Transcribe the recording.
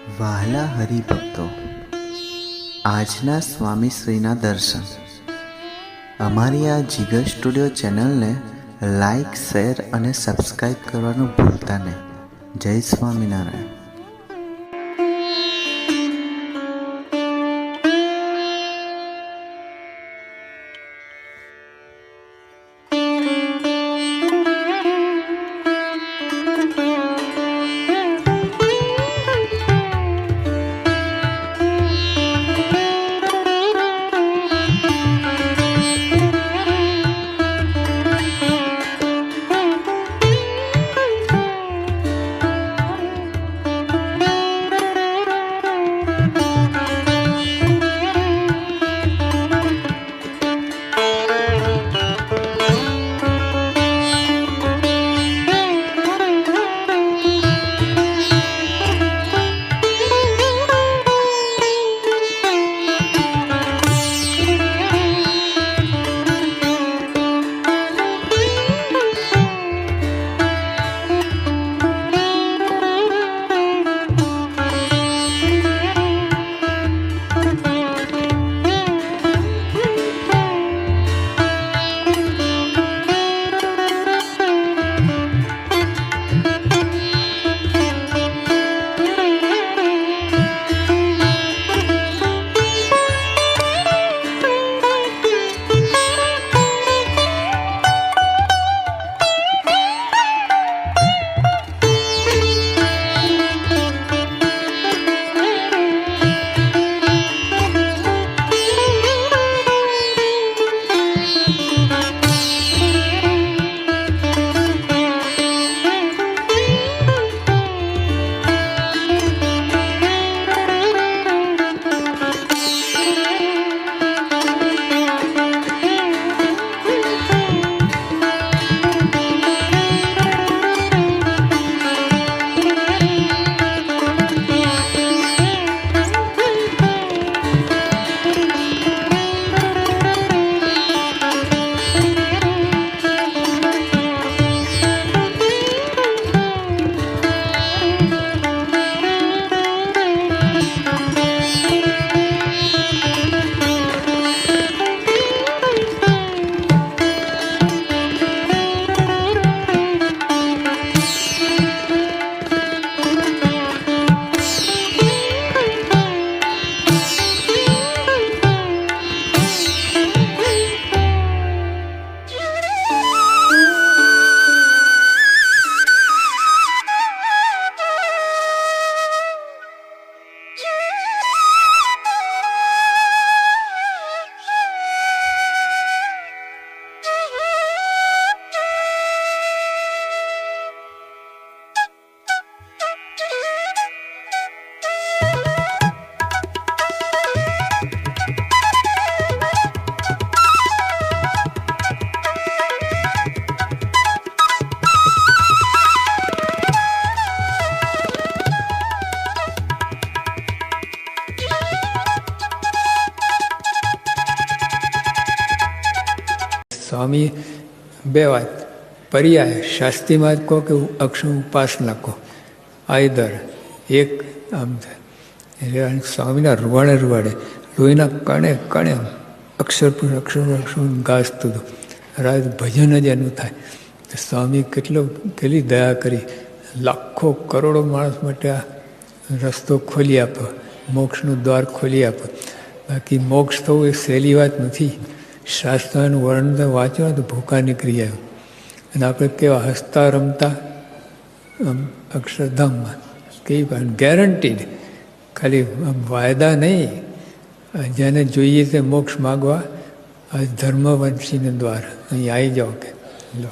વહાલા હરિભક્તો, આજના સ્વામીશ્રીના દર્શન. અમારી આ જીગર સ્ટુડિયો ચેનલને લાઈક, શેર અને સબસ્ક્રાઈબ કરવાનું ભૂલતા નહીં. જય સ્વામિનારાયણ. સ્વામી બે વાત પર્યાય શાસ્ત્રીમાં કહો કે અક્ષર ઉપાસના કહો, આઈધર એક આમ થાય. સ્વામીના રૂવાડે લોહીના કણે કણે અક્ષર પર અક્ષર ગાજતું હતું. રાત ભજન જ એનું થાય. સ્વામી કેટલી દયા કરી, લાખો કરોડો માણસ માટે આ રસ્તો ખોલી આપ્યો, મોક્ષનું દ્વાર ખોલી આપ્યો. બાકી મોક્ષ થવું એ સહેલી વાત નથી. શાસ્ત્રનું વર્ણન વાંચો તો ભૂકા નીકળી આવ્યું. અને આપણે કેવા હસતા રમતા અક્ષરધામમાં કઈ પણ ગેરંટીડ, ખાલી વાયદા નહીં. જેને જોઈએ તે મોક્ષ માગવા આ ધર્મવંશીને દ્વાર અહીં આવી જાઓ કે લો.